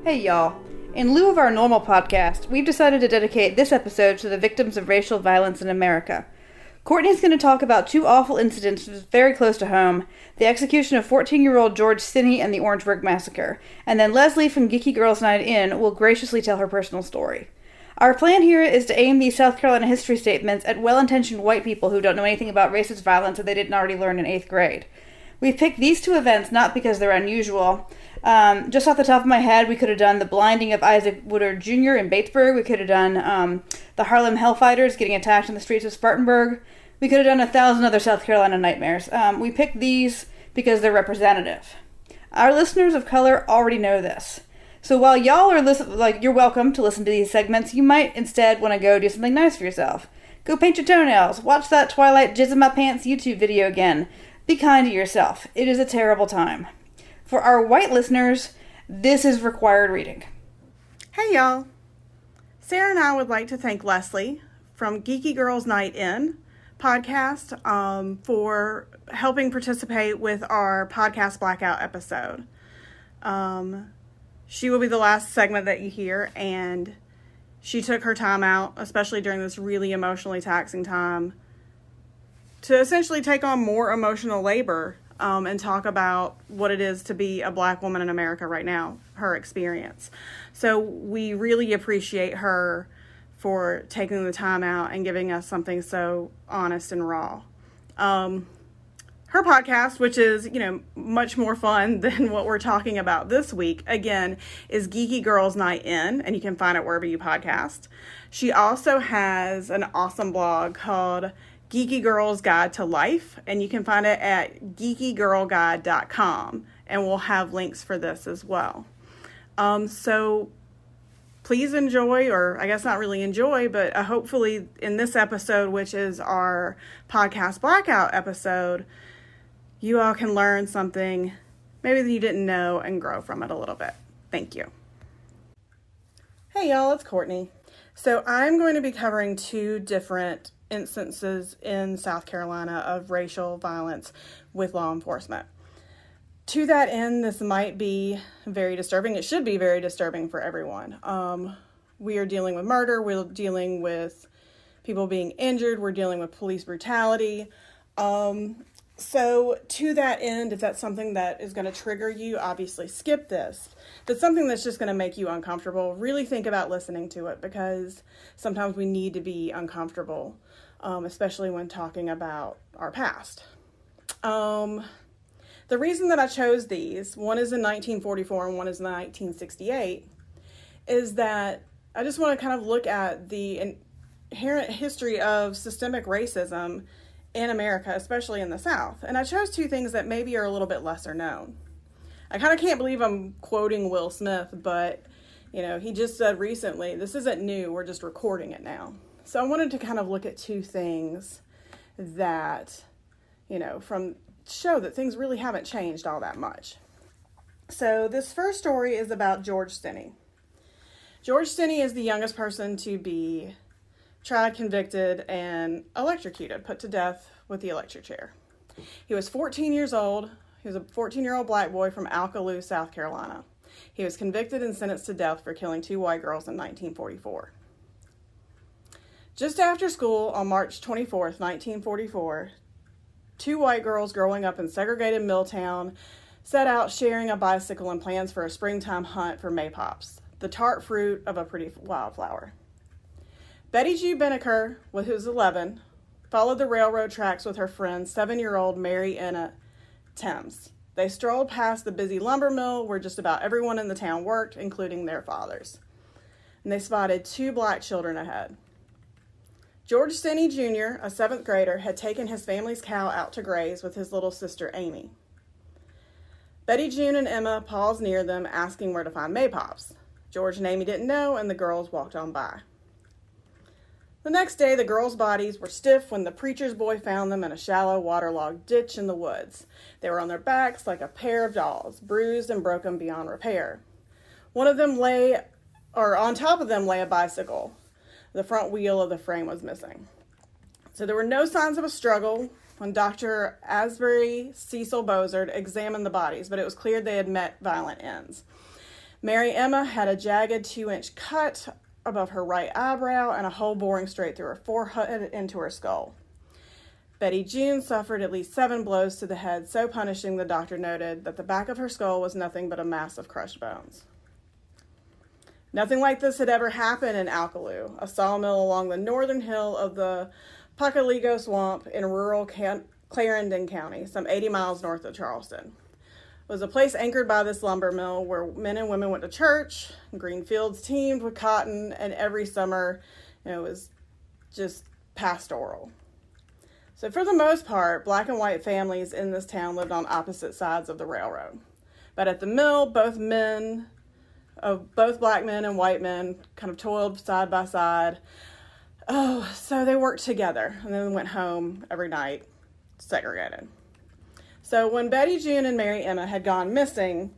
Hey y'all. In lieu of our normal podcast, we've decided to dedicate this episode to the victims of racial violence in America. Courtney's going to talk about two awful incidents very close to home, the execution of 14-year-old George Stinney and the Orangeburg Massacre, and then Leslie from Geeky Girls Night In will graciously tell her personal story. Our plan here is to aim these South Carolina history statements at well-intentioned white people who don't know anything about racist violence that they didn't already learn in 8th grade. We've picked these two events not because they're unusual. Just off the top of my head, we could have done the blinding of Isaac Woodard Jr. in Batesburg. We could have done the Harlem Hellfighters getting attacked in the streets of Spartanburg. We could have done 1,000 other South Carolina nightmares. We picked these because they're representative. Our listeners of color already know this. So while y'all are you're welcome to listen to these segments, you might instead want to go do something nice for yourself. Go paint your toenails. Watch that Twilight Jizz in My Pants YouTube video again. Be kind to yourself. It is a terrible time. For our white listeners, this is required reading. Hey y'all. Sarah and I would like to thank Leslie from Geeky Girls Night In podcast for helping participate with our podcast Blackout episode. She will be the last segment that you hear, and she took her time out, especially during this really emotionally taxing time, to essentially take on more emotional labor and talk about what it is to be a Black woman in America right now, her experience. So we really appreciate her for taking the time out and giving us something so honest and raw. Her podcast, which is, much more fun than what we're talking about this week, again, is Geeky Girls Night In, and you can find it wherever you podcast. She also has an awesome blog called Geeky Girls Guide to Life, and you can find it at geekygirlguide.com, and we'll have links for this as well. So please enjoy, or I guess not really enjoy, but hopefully in this episode, which is our podcast Blackout episode, you all can learn something maybe that you didn't know and grow from it a little bit. Thank you. Hey y'all, it's Courtney. So I'm going to be covering two different instances in South Carolina of racial violence with law enforcement. To that end, this might be very disturbing. It should be very disturbing for everyone. We are dealing with murder. We're dealing with people being injured. We're dealing with police brutality. So to that end, if that's something that is going to trigger you, obviously skip this. If it's something that's just going to make you uncomfortable, really think about listening to it, because sometimes we need to be uncomfortable, especially when talking about our past. The reason that I chose these, one is in 1944 and one is in 1968, is that I just want to kind of look at the inherent history of systemic racism in America, especially in the South. And I chose two things that maybe are a little bit lesser known. I kind of can't believe I'm quoting Will Smith, but, he just said recently, this isn't new, we're just recording it now. So I wanted to kind of look at two things that, show that things really haven't changed all that much. So this first story is about George Stinney. George Stinney is the youngest person to be tried, convicted, and electrocuted, put to death with the electric chair. He was 14 years old. He was a 14-year-old Black boy from Alcaloo, South Carolina. He was convicted and sentenced to death for killing two white girls in 1944. Just after school on March 24th, 1944, two white girls growing up in segregated Milltown set out sharing a bicycle and plans for a springtime hunt for maypops, the tart fruit of a pretty wildflower. Betty G. Binneker, who was 11, followed the railroad tracks with her friend, 7-year-old Mary Anna Thames. They strolled past the busy lumber mill where just about everyone in the town worked, including their fathers. And they spotted two Black children ahead. George Stinney Jr., a 7th grader, had taken his family's cow out to graze with his little sister Amy. Betty, June, and Emma paused near them, asking where to find maypops. George and Amy didn't know, and the girls walked on by. The next day, the girls' bodies were stiff when the preacher's boy found them in a shallow, waterlogged ditch in the woods. They were on their backs like a pair of dolls, bruised and broken beyond repair. On top of them lay a bicycle. The front wheel of the frame was missing. So there were no signs of a struggle when Dr. Asbury Cecil Bozard examined the bodies, but it was clear they had met violent ends. Mary Emma had a jagged 2-inch cut above her right eyebrow and a hole boring straight through her forehead into her skull. Betty June suffered at least 7 blows to the head, so punishing, the doctor noted, that the back of her skull was nothing but a mass of crushed bones. Nothing like this had ever happened in Alkaloo, a sawmill along the northern hill of the Pacaligo Swamp in rural Clarendon County, some 80 miles north of Charleston. It was a place anchored by this lumber mill where men and women went to church, green fields teemed with cotton, and every summer, it was just pastoral. So for the most part, black and white families in this town lived on opposite sides of the railroad. But at the mill, both black men and white men kind of toiled side by side. Oh, so they worked together and then went home every night, segregated. So when Betty June and Mary Emma had gone missing,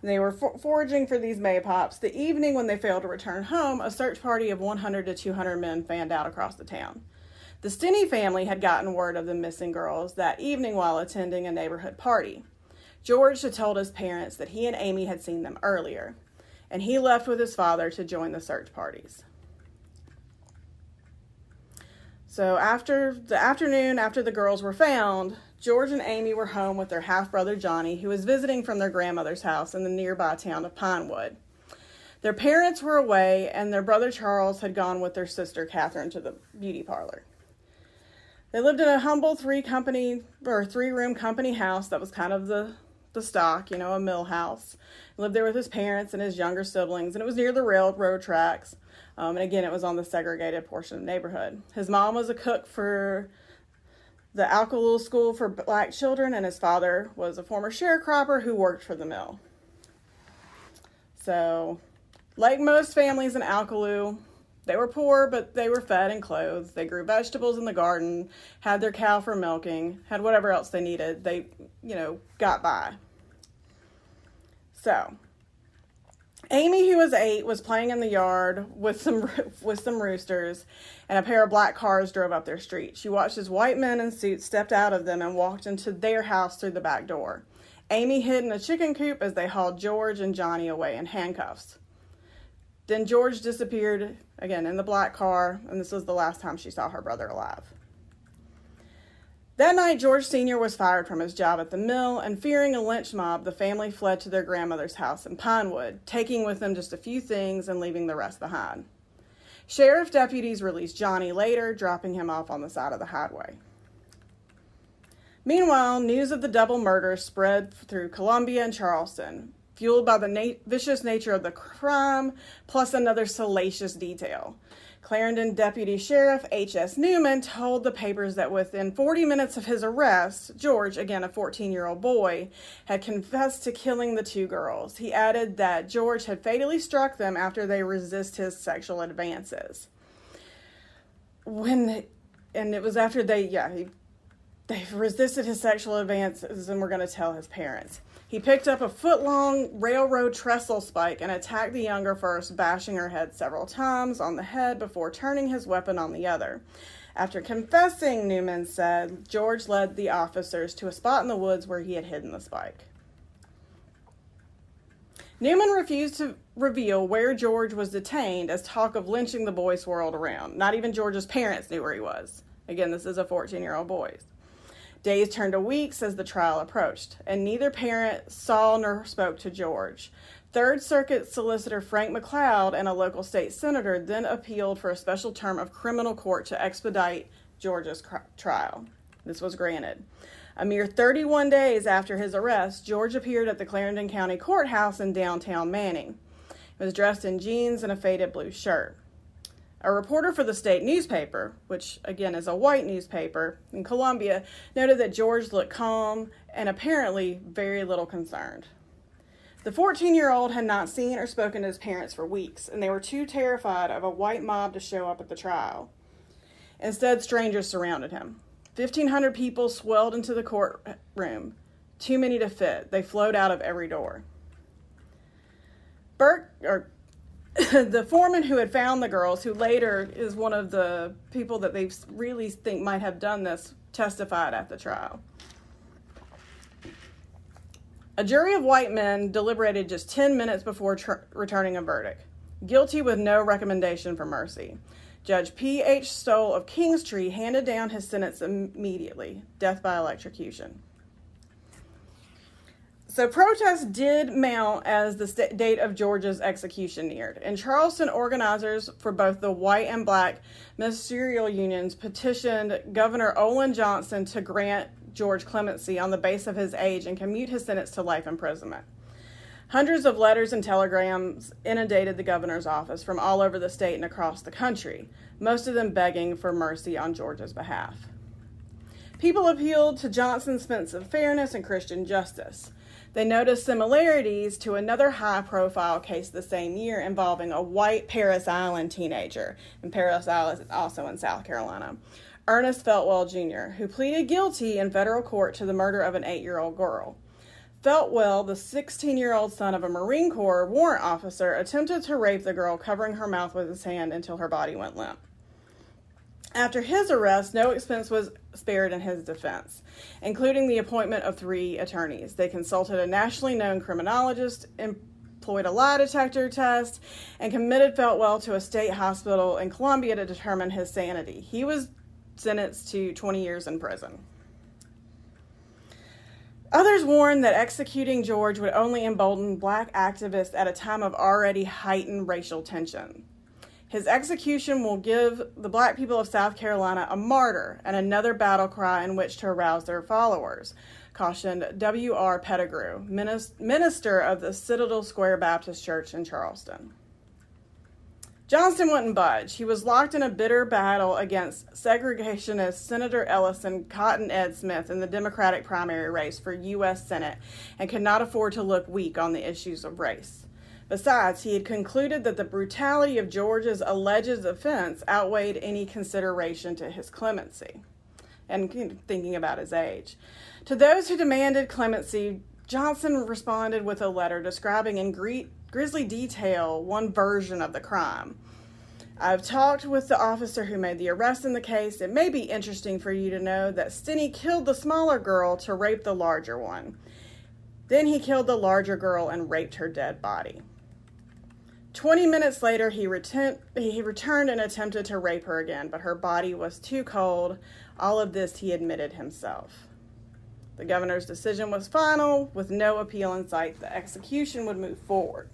they were foraging for these maypops. The evening when they failed to return home, a search party of 100 to 200 men fanned out across the town. The Stinney family had gotten word of the missing girls that evening while attending a neighborhood party. George had told his parents that he and Amy had seen them earlier, and he left with his father to join the search parties. So after the afternoon after the girls were found, George and Amy were home with their half-brother Johnny, who was visiting from their grandmother's house in the nearby town of Pinewood. Their parents were away, and their brother Charles had gone with their sister Catherine to the beauty parlor. They lived in a humble 3-room company house that was kind of the stock, a mill house. He lived there with his parents and his younger siblings, and it was near the railroad tracks. And again, it was on the segregated portion of the neighborhood. His mom was a cook for the Alkaloo School for Black Children, and his father was a former sharecropper who worked for the mill. So, like most families in Alkaloo, they were poor, but they were fed and clothed. They grew vegetables in the garden, had their cow for milking, had whatever else they needed. They, got by. So, Amy, who was 8, was playing in the yard with some roosters, and a pair of black cars drove up their street. She watched as white men in suits stepped out of them and walked into their house through the back door. Amy hid in a chicken coop as they hauled George and Johnny away in handcuffs. Then George disappeared again in the black car, and this was the last time she saw her brother alive. That night, George Sr. was fired from his job at the mill, and fearing a lynch mob, the family fled to their grandmother's house in Pinewood, taking with them just a few things and leaving the rest behind. Sheriff deputies released Johnny later, dropping him off on the side of the highway. Meanwhile, news of the double murders spread through Columbia and Charleston, fueled by the vicious nature of the crime, plus another salacious detail. Clarendon Deputy Sheriff H.S. Newman told the papers that within 40 minutes of his arrest, George, again a 14-year-old boy, had confessed to killing the 2 girls. He added that George had fatally struck them after they resist his sexual advances. And it was after they resisted his sexual advances and were going to tell his parents. He picked up a foot-long railroad trestle spike and attacked the younger first, bashing her head several times on the head before turning his weapon on the other. After confessing, Newman said, George led the officers to a spot in the woods where he had hidden the spike. Newman refused to reveal where George was detained as talk of lynching the boy swirled around. Not even George's parents knew where he was. Again, this is a 14-year-old boy. Days turned to weeks as the trial approached, and neither parent saw nor spoke to George. Third Circuit Solicitor Frank McLeod and a local state senator then appealed for a special term of criminal court to expedite George's trial. This was granted. A mere 31 days after his arrest, George appeared at the Clarendon County Courthouse in downtown Manning. He was dressed in jeans and a faded blue shirt. A reporter for the state newspaper, which again is a white newspaper in Columbia, noted that George looked calm and apparently very little concerned. The 14-year-old had not seen or spoken to his parents for weeks, and they were too terrified of a white mob to show up at the trial. Instead, strangers surrounded him. 1,500 people swelled into the courtroom. Too many to fit. They flowed out of every door. The foreman who had found the girls, who later is one of the people that they really think might have done this, testified at the trial. A jury of white men deliberated just 10 minutes before returning a verdict. Guilty with no recommendation for mercy. Judge P.H. Stoll of Kingstree handed down his sentence immediately, death by electrocution. So protests did mount as the date of George's execution neared. In Charleston, organizers for both the white and black ministerial unions petitioned Governor Olin Johnson to grant George clemency on the basis of his age and commute his sentence to life imprisonment. Hundreds of letters and telegrams inundated the governor's office from all over the state and across the country, most of them begging for mercy on George's behalf. People appealed to Johnson's sense of fairness and Christian justice. They noticed similarities to another high-profile case the same year involving a white Parris Island teenager, and Parris Island is also in South Carolina, Ernest Feltwell Jr., who pleaded guilty in federal court to the murder of an 8-year-old girl. Feltwell, the 16-year-old son of a Marine Corps warrant officer, attempted to rape the girl, covering her mouth with his hand until her body went limp. After his arrest, no expense was spared in his defense, including the appointment of 3 attorneys. They consulted a nationally known criminologist, employed a lie detector test, and committed Feltwell to a state hospital in Columbia to determine his sanity. He was sentenced to 20 years in prison. Others warned that executing George would only embolden black activists at a time of already heightened racial tension. His execution will give the black people of South Carolina a martyr and another battle cry in which to arouse their followers, cautioned W.R. Pettigrew, minister of the Citadel Square Baptist Church in Charleston. Johnson wouldn't budge. He was locked in a bitter battle against segregationist Senator Ellis and Cotton Ed Smith in the Democratic primary race for U.S. Senate and could not afford to look weak on the issues of race. Besides, he had concluded that the brutality of George's alleged offense outweighed any consideration to his clemency, and thinking about his age. To those who demanded clemency, Johnson responded with a letter describing in grisly detail one version of the crime. I've talked with the officer who made the arrest in the case. It may be interesting for you to know that Stinney killed the smaller girl to rape the larger one. Then he killed the larger girl and raped her dead body. 20 minutes later, he returned and attempted to rape her again, but her body was too cold. All of this he admitted himself. The governor's decision was final. With no appeal in sight, the execution would move forward.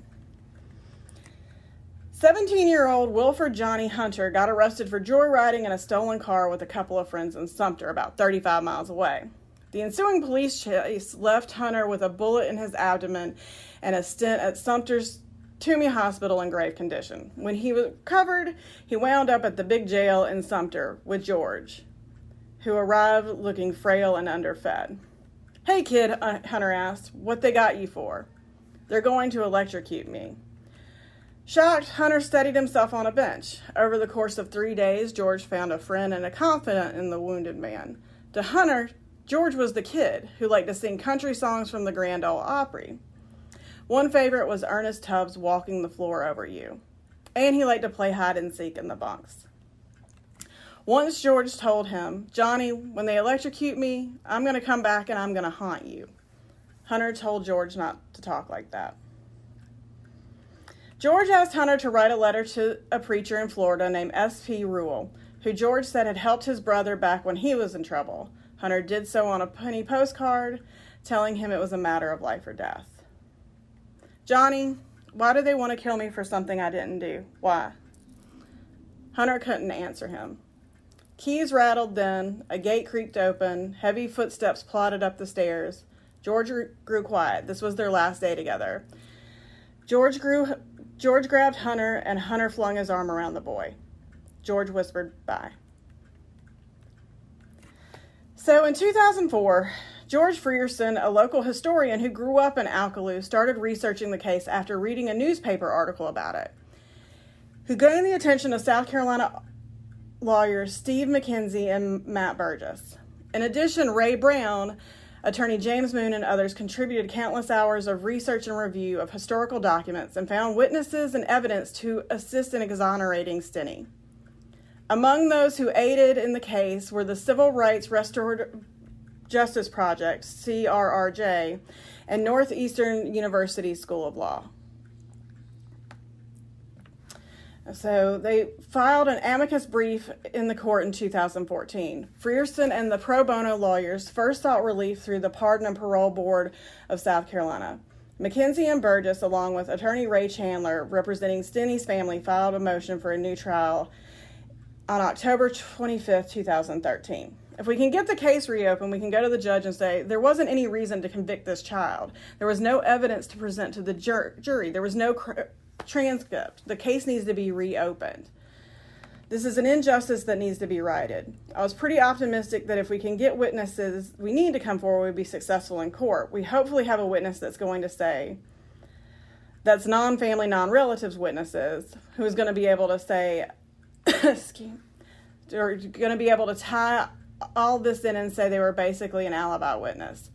17-year-old Wilford Johnny Hunter got arrested for joyriding in a stolen car with a couple of friends in Sumter, about 35 miles away. The ensuing police chase left Hunter with a bullet in his abdomen and a stent at Sumter's Toomey Hospital in grave condition. When he was recovered, he wound up at the big jail in Sumter with George, who arrived looking frail and underfed. "Hey, kid," Hunter asked, "what they got you for?" "They're going to electrocute me." Shocked, Hunter steadied himself on a bench. Over the course of 3 days, George found a friend and a confidant in the wounded man. To Hunter, George was the kid who liked to sing country songs from the Grand Ole Opry. One favorite was Ernest Tubbs' Walking the Floor Over You. And he liked to play hide and seek in the bunks. Once George told him, "Johnny, when they electrocute me, I'm going to come back and I'm going to haunt you." Hunter told George not to talk like that. George asked Hunter to write a letter to a preacher in Florida named S.P. Rule, who George said had helped his brother back when he was in trouble. Hunter did so on a penny postcard, telling him it was a matter of life or death. "Johnny, why do they want to kill me for something I didn't do? Why?" Hunter couldn't answer him. Keys rattled then, a gate creaked open, heavy footsteps plodded up the stairs. George grew quiet. This was their last day together. George grabbed Hunter, and Hunter flung his arm around the boy. George whispered, "Bye." So in 2004, George Frierson, a local historian who grew up in Alcaloo, started researching the case after reading a newspaper article about it, who gained the attention of South Carolina lawyers Steve McKenzie and Matt Burgess. In addition, Ray Brown, attorney James Moon, and others contributed countless hours of research and review of historical documents and found witnesses and evidence to assist in exonerating Stinney. Among those who aided in the case were the civil rights restorative Justice Project, CRRJ, and Northeastern University School of Law. So they filed an amicus brief in the court in 2014. Frierson and the pro bono lawyers first sought relief through the Pardon and Parole Board of South Carolina. McKenzie and Burgess, along with attorney Ray Chandler, representing Stinney's family, filed a motion for a new trial on October 25th, 2013. If we can get the case reopened, we can go to the judge and say, there wasn't any reason to convict this child. There was no evidence to present to the jury. There was no transcript. The case needs to be reopened. This is an injustice that needs to be righted. I was pretty optimistic that if we can get witnesses we need to come forward, we'd be successful in court. We hopefully have a witness that's going to say, that's non-family, non-relatives witnesses, who's going to be able to say, or going to be able to tie all this in and say they were basically an alibi witness.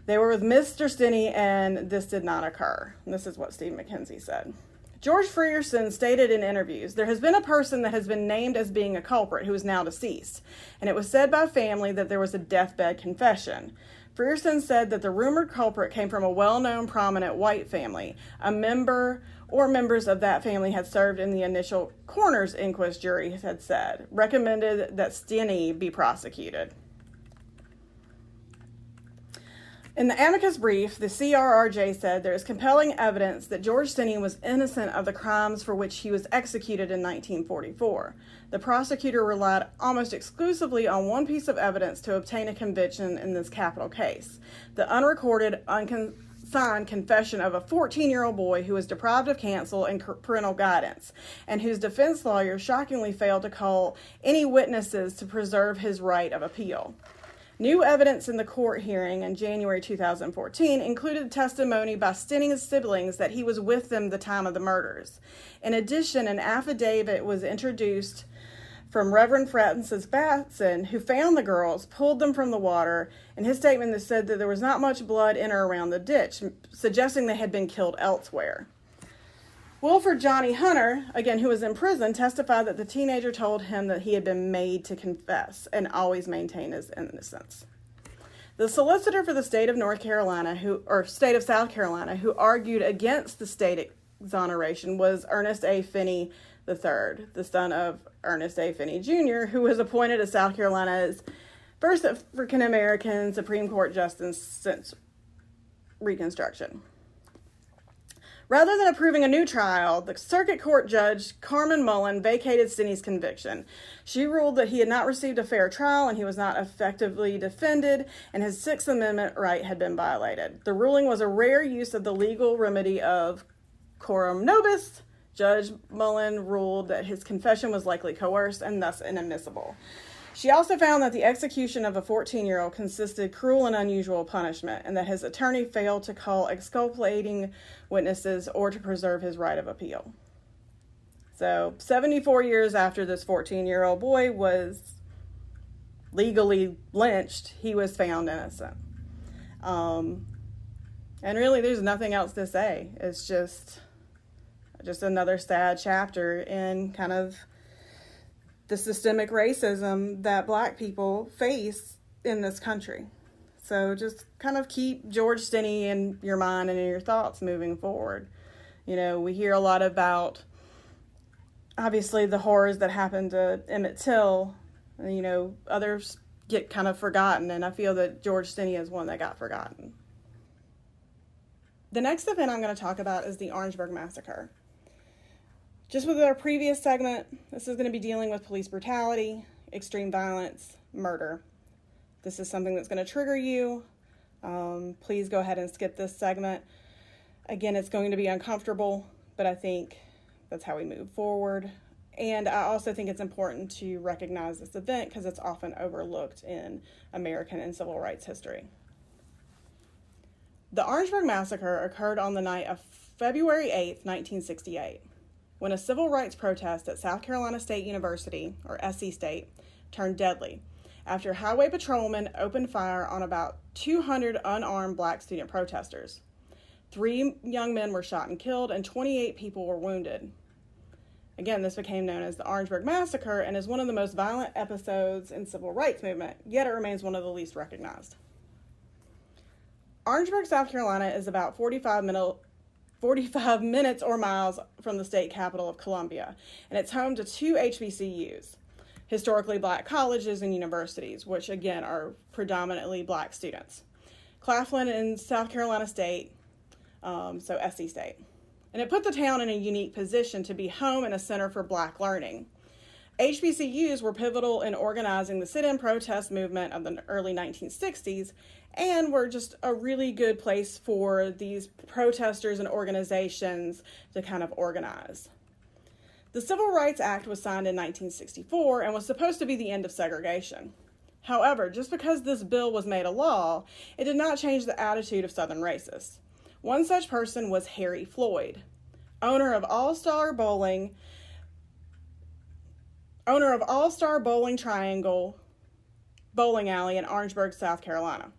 They were with Mr. Stinney and this did not occur. And this is what Steve McKenzie said. George Frierson stated in interviews, there has been a person that has been named as being a culprit who is now deceased, and it was said by family that there was a deathbed confession. Frierson said that the rumored culprit came from a well-known prominent white family. A member or members of that family had served in the initial coroner's inquest, jury had said, recommended that Stinney be prosecuted. In the amicus brief, the CRRJ said there is compelling evidence that George Stinney was innocent of the crimes for which he was executed in 1944. The prosecutor relied almost exclusively on one piece of evidence to obtain a conviction in this capital case: the unrecorded, unsigned confession of a 14-year-old boy who was deprived of counsel and parental guidance, and whose defense lawyer shockingly failed to call any witnesses to preserve his right of appeal. New evidence in the court hearing in January 2014 included testimony by Stinney's siblings that he was with them the time of the murders. In addition, an affidavit was introduced from Reverend Francis Batson, who found the girls, pulled them from the water, and his statement that said that there was not much blood in or around the ditch, suggesting they had been killed elsewhere. Wilford Johnny Hunter, again, who was in prison, testified that the teenager told him that he had been made to confess and always maintain his innocence. The solicitor for the state of South Carolina, who argued against the state exoneration, was Ernest A. Finney III, the son of Ernest A. Finney Jr., who was appointed as South Carolina's first African-American Supreme Court justice since Reconstruction. Rather than approving a new trial, the Circuit Court Judge Carmen Mullen vacated Stinney's conviction. She ruled that he had not received a fair trial and he was not effectively defended, and his Sixth Amendment right had been violated. The ruling was a rare use of the legal remedy of coram nobis. Judge Mullen ruled that his confession was likely coerced and thus inadmissible. She also found that the execution of a 14-year-old consisted cruel and unusual punishment, and that his attorney failed to call exculpating witnesses or to preserve his right of appeal. So, 74 years after this 14-year-old boy was legally lynched, he was found innocent. And really, there's nothing else to say. It's just another sad chapter in kind of the systemic racism that Black people face in this country. So just kind of keep George Stinney in your mind and in your thoughts moving forward. You know, we hear a lot about, obviously, the horrors that happened to Emmett Till. And, you know, others get kind of forgotten, and I feel that George Stinney is one that got forgotten. The next event I'm going to talk about is the Orangeburg Massacre. Just with our previous segment, this is going to be dealing with police brutality, extreme violence, murder. This is something that's going to trigger you. Please go ahead and skip this segment. Again, it's going to be uncomfortable, but I think that's how we move forward. And I also think it's important to recognize this event because it's often overlooked in American and civil rights history. The Orangeburg Massacre occurred on the night of February 8th, 1968. When a civil rights protest at South Carolina State University, or SC State, turned deadly after highway patrolmen opened fire on about 200 unarmed Black student protesters. 3 young men were shot and killed, and 28 people were wounded. Again, this became known as the Orangeburg Massacre and is one of the most violent episodes in civil rights movement, yet it remains one of the least recognized. Orangeburg, South Carolina is about 45 minutes or miles from the state capital of Columbia, and it's home to 2 HBCUs, historically black colleges and universities, which again are predominantly black students. Claflin in South Carolina State, so SC State. And it put the town in a unique position to be home and a center for black learning. HBCUs were pivotal in organizing the sit-in protest movement of the early 1960s and were just a really good place for these protesters and organizations to kind of organize. The Civil Rights Act was signed in 1964 and was supposed to be the end of segregation. However, just because this bill was made a law, it did not change the attitude of Southern racists. One such person was Harry Floyd, owner of All-Star Bowling Triangle bowling alley in Orangeburg, South Carolina.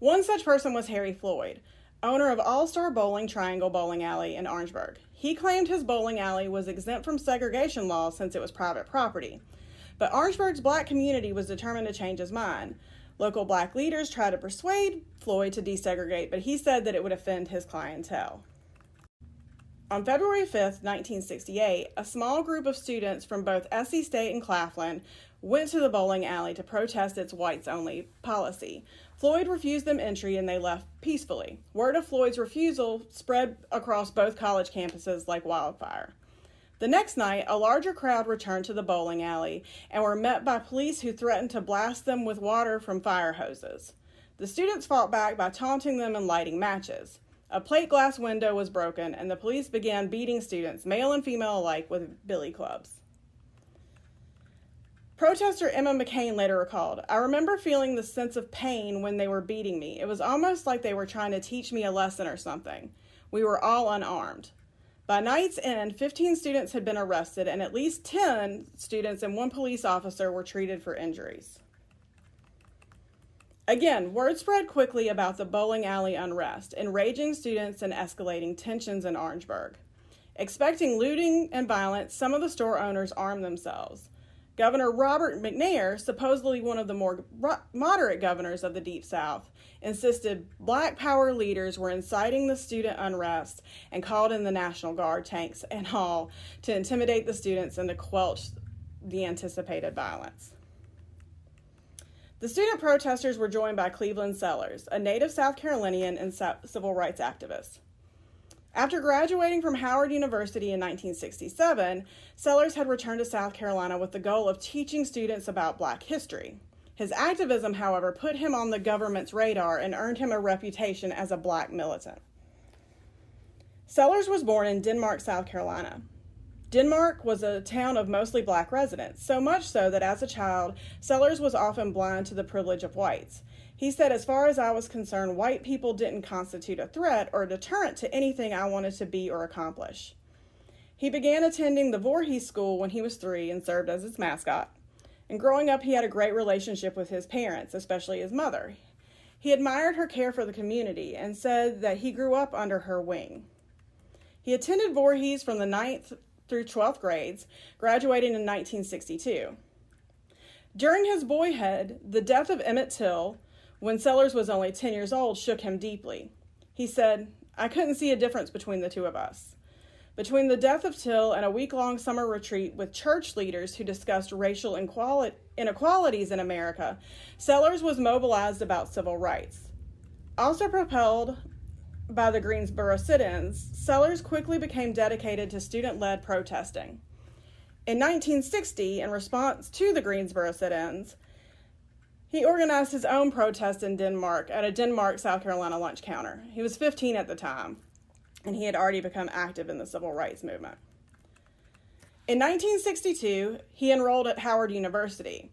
One such person was Harry Floyd, owner of All-Star Bowling Triangle bowling alley in Orangeburg. He claimed his bowling alley was exempt from segregation laws since it was private property. But Orangeburg's black community was determined to change his mind. Local black leaders tried to persuade Floyd to desegregate, but he said that it would offend his clientele. On February 5th, 1968, a small group of students from both SC State and Claflin went to the bowling alley to protest its whites-only policy. Floyd refused them entry and they left peacefully. Word of Floyd's refusal spread across both college campuses like wildfire. The next night, a larger crowd returned to the bowling alley and were met by police who threatened to blast them with water from fire hoses. The students fought back by taunting them and lighting matches. A plate glass window was broken, and the police began beating students, male and female alike, with billy clubs. Protester Emma McCain later recalled, "I remember feeling the sense of pain when they were beating me. It was almost like they were trying to teach me a lesson or something. We were all unarmed. By night's end, 15 students had been arrested, and at least 10 students and 1 police officer were treated for injuries." Again, word spread quickly about the bowling alley unrest, enraging students and escalating tensions in Orangeburg. Expecting looting and violence, some of the store owners armed themselves. Governor Robert McNair, supposedly one of the more moderate governors of the Deep South, insisted Black Power leaders were inciting the student unrest and called in the National Guard tanks and all to intimidate the students and to quelch the anticipated violence. The student protesters were joined by Cleveland Sellers, a native South Carolinian and civil rights activist. After graduating from Howard University in 1967, Sellers had returned to South Carolina with the goal of teaching students about Black history. His activism, however, put him on the government's radar and earned him a reputation as a Black militant. Sellers was born in Denmark, South Carolina. Denmark was a town of mostly Black residents, so much so that as a child, Sellers was often blind to the privilege of whites. He said, "As far as I was concerned, white people didn't constitute a threat or a deterrent to anything I wanted to be or accomplish." He began attending the Voorhees School when he was 3 and served as its mascot. And growing up, he had a great relationship with his parents, especially his mother. He admired her care for the community and said that he grew up under her wing. He attended Voorhees from the 9th through 12th grades, graduating in 1962. During his boyhood, the death of Emmett Till, when Sellers was only 10 years old, shook him deeply. He said, "I couldn't see a difference between the two of us." Between the death of Till and a week-long summer retreat with church leaders who discussed racial inequalities in America, Sellers was mobilized about civil rights. Also propelled by the Greensboro sit-ins, Sellers quickly became dedicated to student-led protesting. In 1960, in response to the Greensboro sit-ins, he organized his own protest in Denmark at a Denmark, South Carolina lunch counter. He was 15 at the time, and he had already become active in the civil rights movement. In 1962, he enrolled at Howard University.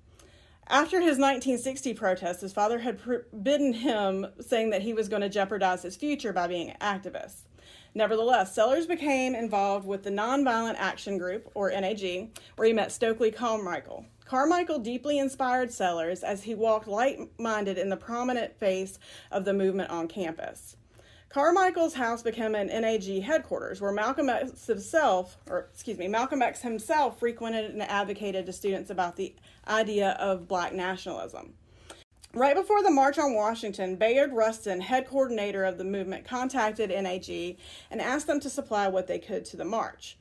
After his 1960 protest, his father had forbidden him, saying that he was going to jeopardize his future by being an activist. Nevertheless, Sellers became involved with the Nonviolent Action Group, or NAG, where he met Stokely Carmichael. Carmichael deeply inspired Sellers as he walked light-minded in the prominent face of the movement on campus. Carmichael's house became an NAG headquarters where Malcolm X himself frequented and advocated to students about the idea of black nationalism. Right before the March on Washington, Bayard Rustin, head coordinator of the movement, contacted NAG and asked them to supply what they could to the march.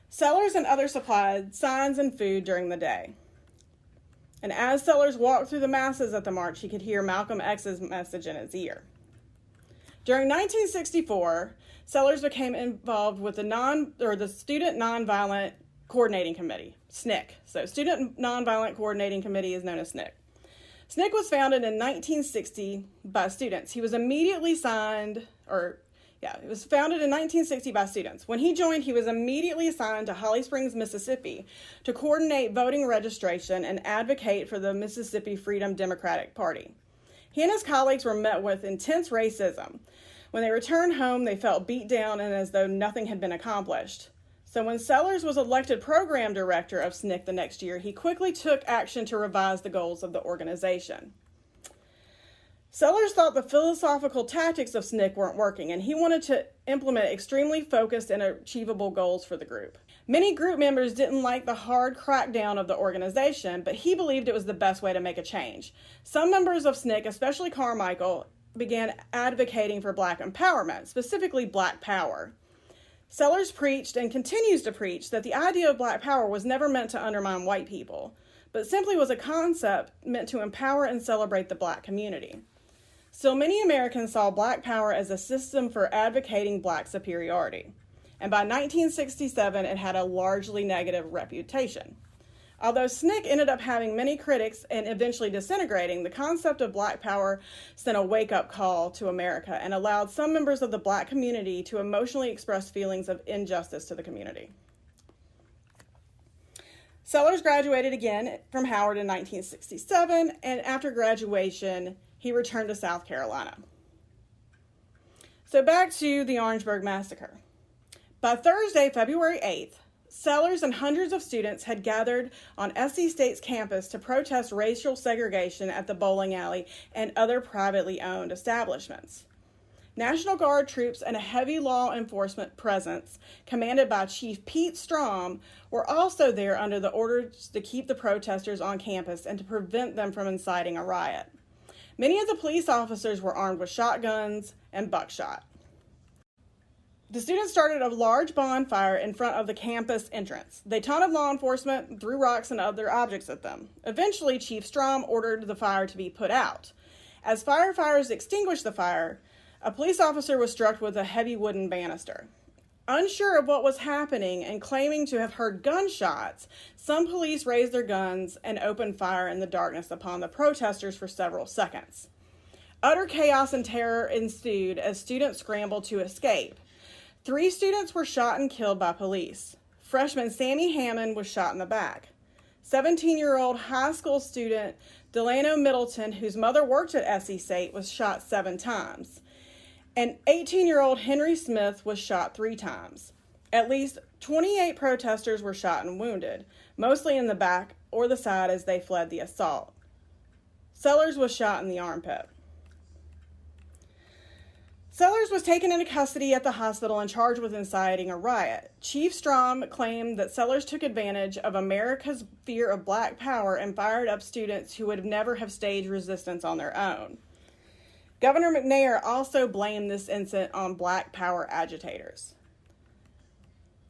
Sellers and others supplied signs and food during the day. And as Sellers walked through the masses at the march, he could hear Malcolm X's message in his ear. During 1964, Sellers became involved with the Student Nonviolent Coordinating Committee, SNCC. So Student Nonviolent Coordinating Committee is known as SNCC. SNCC was founded in 1960 by students. It was founded in 1960 by students. When he joined, he was immediately assigned to Holly Springs, Mississippi, to coordinate voting registration and advocate for the Mississippi Freedom Democratic Party. He and his colleagues were met with intense racism. When they returned home, they felt beat down and as though nothing had been accomplished. So when Sellers was elected program director of SNCC the next year, he quickly took action to revise the goals of the organization. Sellers thought the philosophical tactics of SNCC weren't working, and he wanted to implement extremely focused and achievable goals for the group. Many group members didn't like the hard crackdown of the organization, but he believed it was the best way to make a change. Some members of SNCC, especially Carmichael, began advocating for black empowerment, specifically black power. Sellers preached and continues to preach that the idea of black power was never meant to undermine white people, but simply was a concept meant to empower and celebrate the black community. Still, many Americans saw black power as a system for advocating black superiority, and by 1967 it had a largely negative reputation. Although SNCC ended up having many critics and eventually disintegrating, the concept of black power sent a wake-up call to America and allowed some members of the black community to emotionally express feelings of injustice to the community. Sellers graduated again from Howard in 1967, and after graduation, he returned to South Carolina. So back to the Orangeburg Massacre. By Thursday, February 8th, Sellers and hundreds of students had gathered on SC State's campus to protest racial segregation at the bowling alley and other privately owned establishments. National Guard troops and a heavy law enforcement presence, commanded by Chief Pete Strom, were also there under the orders to keep the protesters on campus and to prevent them from inciting a riot. Many of the police officers were armed with shotguns and buckshot. The students started a large bonfire in front of the campus entrance. They taunted law enforcement and threw rocks and other objects at them. Eventually, Chief Strom ordered the fire to be put out. As firefighters extinguished the fire, a police officer was struck with a heavy wooden banister. Unsure of what was happening and claiming to have heard gunshots, some police raised their guns and opened fire in the darkness upon the protesters for several seconds. Utter chaos and terror ensued as students scrambled to escape. 3 students were shot and killed by police. Freshman Sammy Hammond was shot in the back. 17-year-old high school student Delano Middleton, whose mother worked at SC State, was shot 7 times. And 18-year-old Henry Smith was shot 3 times. At least 28 protesters were shot and wounded, mostly in the back or the side as they fled the assault. Sellers was shot in the armpit. Sellers was taken into custody at the hospital and charged with inciting a riot. Chief Strom claimed that Sellers took advantage of America's fear of black power and fired up students who would never have staged resistance on their own. Governor McNair also blamed this incident on black power agitators.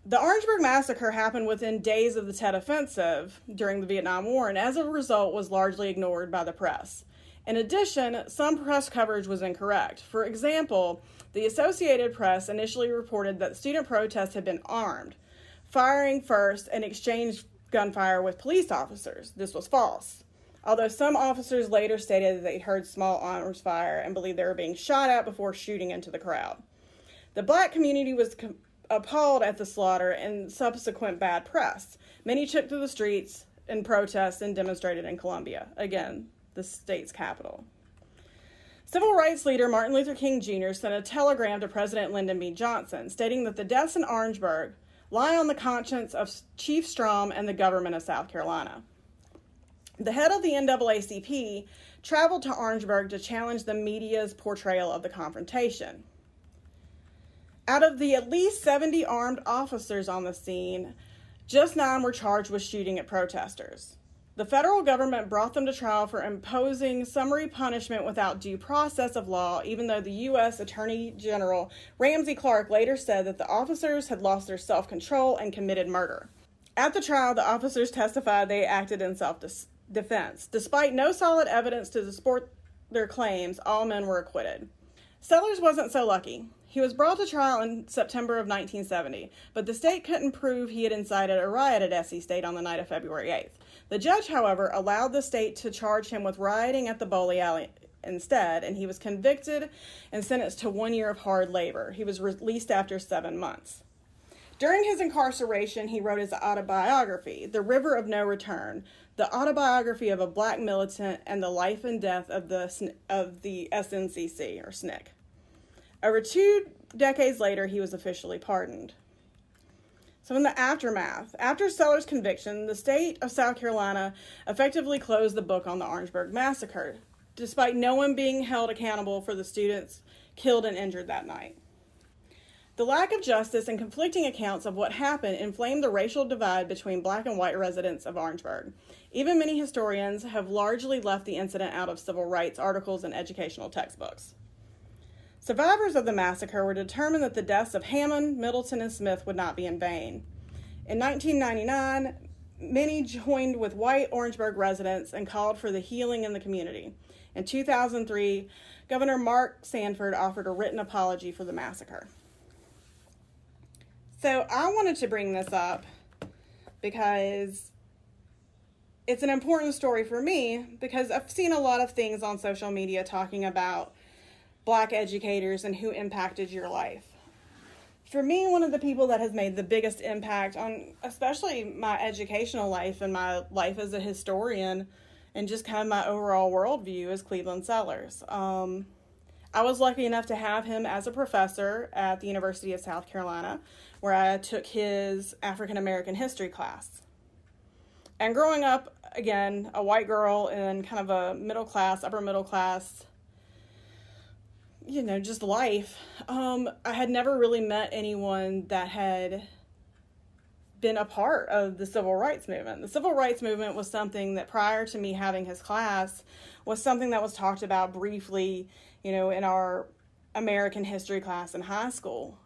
The Orangeburg Massacre happened within days of the Tet Offensive during the Vietnam War, and as a result was largely ignored by the press. In addition, some press coverage was incorrect. For example, the Associated Press initially reported that student protests had been armed, firing first and exchanged gunfire with police officers. This was false. Although some officers later stated that they heard small arms fire and believed they were being shot at before shooting into the crowd. The black community was appalled at the slaughter and subsequent bad press. Many took to the streets in protest and demonstrated in Columbia, again, the state's capital. Civil rights leader Martin Luther King Jr. sent a telegram to President Lyndon B. Johnson stating that the deaths in Orangeburg lie on the conscience of Chief Strom and the government of South Carolina. The head of the NAACP traveled to Orangeburg to challenge the media's portrayal of the confrontation. Out of the at least 70 armed officers on the scene, just 9 were charged with shooting at protesters. The federal government brought them to trial for imposing summary punishment without due process of law, even though the U.S. Attorney General Ramsey Clark later said that the officers had lost their self-control and committed murder. At the trial, the officers testified they acted in self-defense. Despite no solid evidence to support their claims, all men were acquitted. Sellers wasn't so lucky. He was brought to trial in September of 1970, but the state couldn't prove he had incited a riot at SC State on the night of February 8th. The judge, however, allowed the state to charge him with rioting at the bowling alley instead, and he was convicted and sentenced to 1 year of hard labor. He was released after 7 months. During his incarceration, he wrote his autobiography, The River of No Return, the autobiography of a black militant and the life and death of the SNCC, or SNCC. Over 2 decades later, he was officially pardoned. So in the aftermath, after Sellers' conviction, the state of South Carolina effectively closed the book on the Orangeburg Massacre, despite no one being held accountable for the students killed and injured that night. The lack of justice and conflicting accounts of what happened inflamed the racial divide between black and white residents of Orangeburg. Even many historians have largely left the incident out of civil rights articles and educational textbooks. Survivors of the massacre were determined that the deaths of Hammond, Middleton, and Smith would not be in vain. In 1999, many joined with white Orangeburg residents and called for the healing in the community. In 2003, Governor Mark Sanford offered a written apology for the massacre. So I wanted to bring this up because it's an important story for me, because I've seen a lot of things on social media talking about black educators and who impacted your life. For me, one of the people that has made the biggest impact on especially my educational life and my life as a historian and just kind of my overall worldview is Cleveland Sellers. I was lucky enough to have him as a professor at the University of South Carolina, where I took his African American history class. And growing up, again, a white girl in kind of a middle class, upper middle class, just life, I had never really met anyone that had been a part of the civil rights movement. The civil rights movement was something that prior to me having his class was something that was talked about briefly, in our American history class in high school.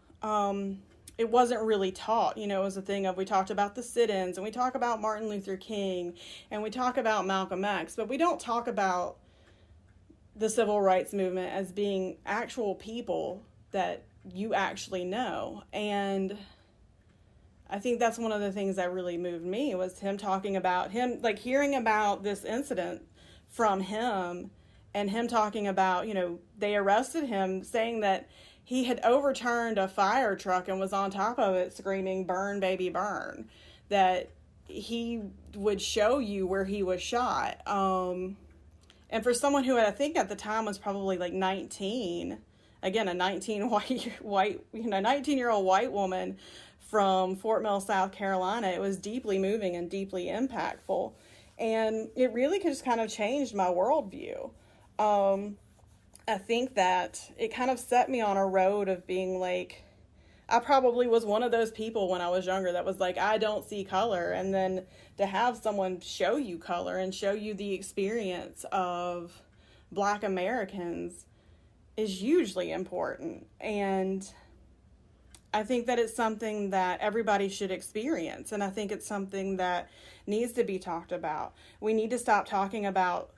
It wasn't really taught, it was a thing of, we talked about the sit-ins and we talk about Martin Luther King and we talk about Malcolm X, but we don't talk about the civil rights movement as being actual people that you actually know. And I think that's one of the things that really moved me, was him talking about hearing about this incident from him, and him talking about, they arrested him saying that he had overturned a fire truck and was on top of it screaming, "Burn, baby, burn," that he would show you where he was shot. And for someone who I think at the time was probably like 19, again, a 19-year-old white woman from Fort Mill, South Carolina, it was deeply moving and deeply impactful. And it really just kind of changed my worldview. I think that it kind of set me on a road of being like, I probably was one of those people when I was younger that was like, I don't see color. And then to have someone show you color and show you the experience of Black Americans is hugely important. And I think that it's something that everybody should experience. And I think it's something that needs to be talked about. We need to stop talking about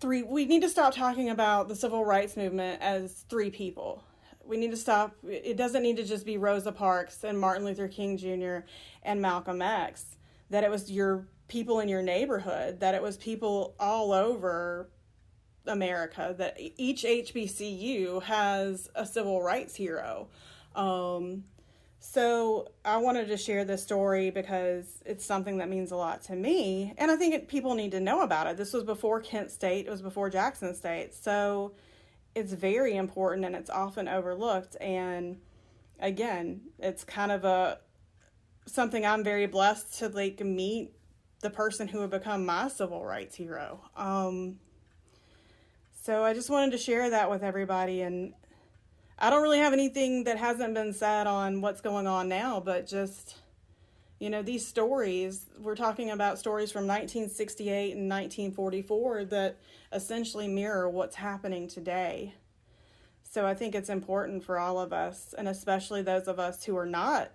the civil rights movement as 3 people. We need to stop. It doesn't need to just be Rosa Parks and Martin Luther King Jr. and Malcolm X. That it was your people in your neighborhood, that it was people all over America, that each HBCU has a civil rights hero. So I wanted to share this story because it's something that means a lot to me, and I think people need to know about it. This was before Kent State, it was before Jackson State, so it's very important and it's often overlooked. And again, it's kind of something I'm very blessed to meet the person who would become my civil rights hero. So I just wanted to share that with everybody, and I don't really have anything that hasn't been said on what's going on now, but just, these stories, we're talking about stories from 1968 and 1944 that essentially mirror what's happening today. So I think it's important for all of us, and especially those of us who are not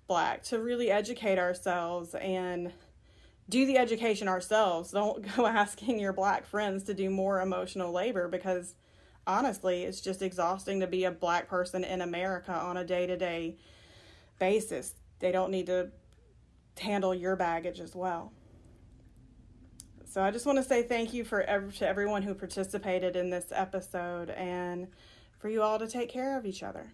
Black, to really educate ourselves and do the education ourselves. Don't go asking your Black friends to do more emotional labor, because honestly, it's just exhausting to be a Black person in America on a day-to-day basis. They don't need to handle your baggage as well. So I just want to say thank you to everyone who participated in this episode, and for you all to take care of each other.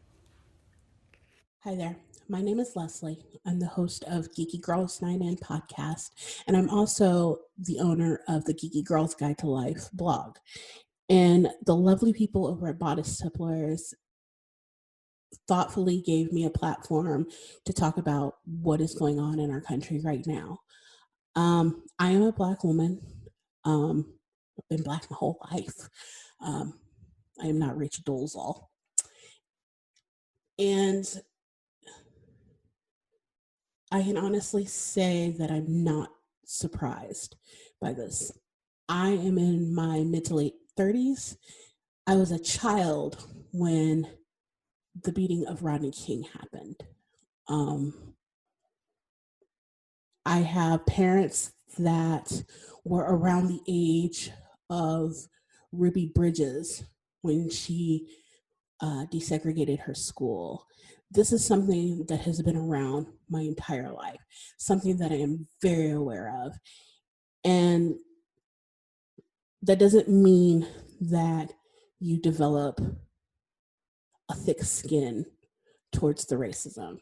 Hi there. My name is Leslie. I'm the host of Geeky Girls Night In podcast, and I'm also the owner of the Geeky Girls Guide to Life blog. And the lovely people over at Bodice Tipplers thoughtfully gave me a platform to talk about what is going on in our country right now. I am a Black woman. I've been Black my whole life. I am not Rachel Dolezal. And I can honestly say that I'm not surprised by this. I am in my mid to late 30s. I was a child when the beating of Rodney King happened. I have parents that were around the age of Ruby Bridges when she desegregated her school. This is something that has been around my entire life, something that I am very aware of. And that doesn't mean that you develop a thick skin towards the racism.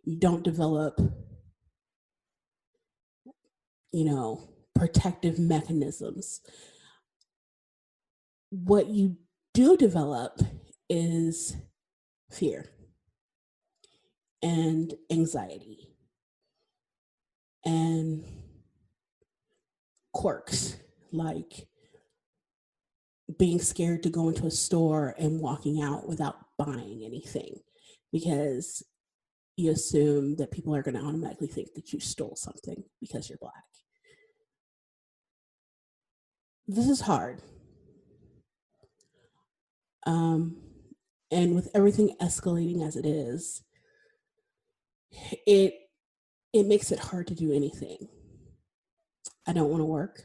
You don't develop, protective mechanisms. What you do develop is fear and anxiety and quirks, like being scared to go into a store and walking out without buying anything because you assume that people are going to automatically think that you stole something because you're Black. This is hard. And with everything escalating as it is, it makes it hard to do anything. I don't want to work.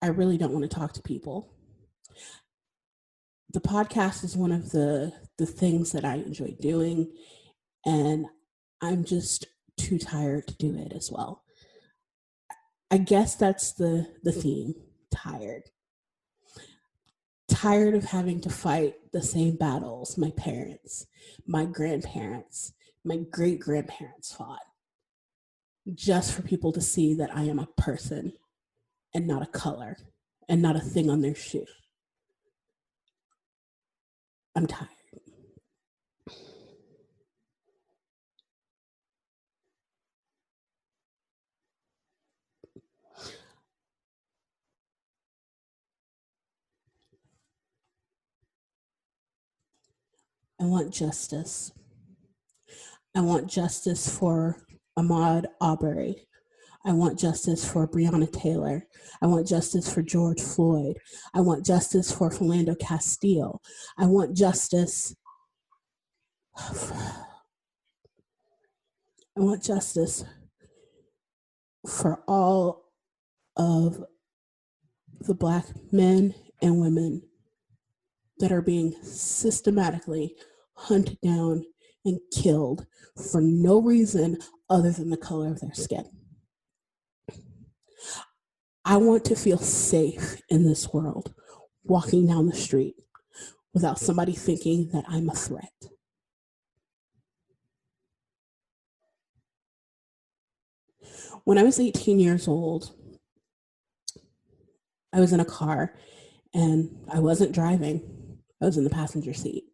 I really don't want to talk to people. The podcast is one of the things that I enjoy doing, and I'm just too tired to do it as well. I guess that's the theme, tired. Tired of having to fight the same battles my parents, my grandparents, my great-grandparents fought, just for people to see that I am a person and not a color and not a thing on their shoe. I'm tired. I want justice. I want justice for Ahmaud Arbery. I want justice for Breonna Taylor. I want justice for George Floyd. I want justice for Philando Castile. I want justice. I want justice for all of the Black men and women that are being systematically hunted down and killed for no reason other than the color of their skin. I want to feel safe in this world, walking down the street without somebody thinking that I'm a threat. When I was 18 years old, I was in a car and I wasn't driving. I was in the passenger seat,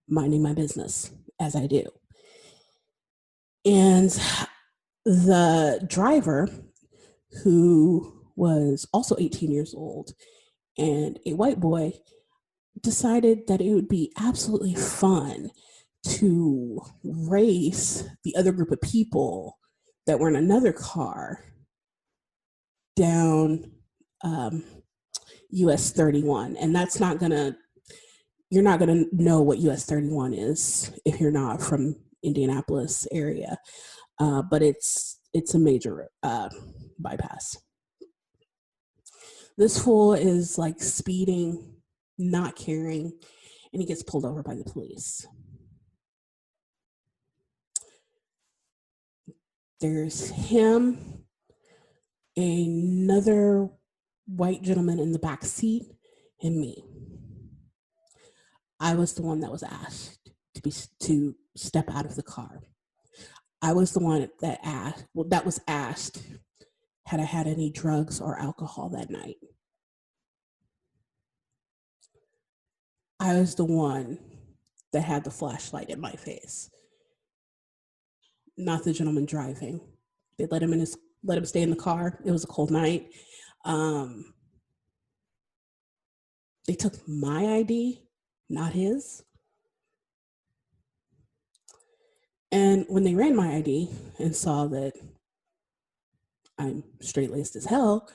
minding my business, as I do. And the driver, who was also 18 years old and a white boy, decided that it would be absolutely fun to race the other group of people that were in another car down US 31. And you're not going to know what US 31 is if you're not from Indianapolis area. But it's a major bypass. This fool is like speeding, not caring, and he gets pulled over by the police. There's him, another white gentleman in the back seat, and me. I was the one that was asked to step out of the car. I was the one that was asked, had I had any drugs or alcohol that night. I was the one that had the flashlight in my face, not the gentleman driving. They let him stay in the car. It was a cold night. They took my ID, not his. And when they ran my ID and saw that I'm straight-laced as hell,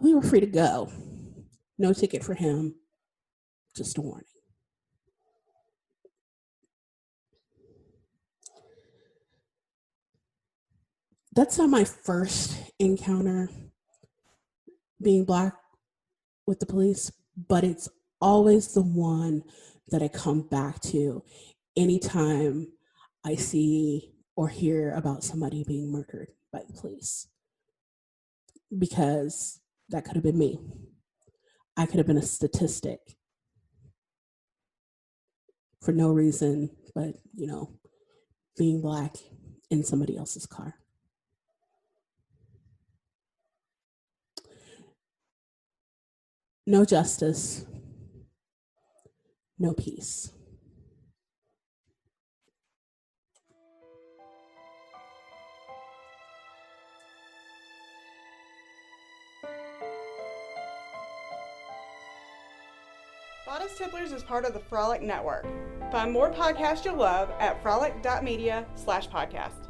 we were free to go. No ticket for him, just a warning. That's not my first encounter being Black with the police, but it's always the one that I come back to anytime I see or hear about somebody being murdered by the police. Because that could have been me. I could have been a statistic for no reason but, being Black in somebody else's car. No justice, no peace. Bodice Tipplers is part of the Frolic Network. Find more podcasts you'll love at frolic.media/podcast.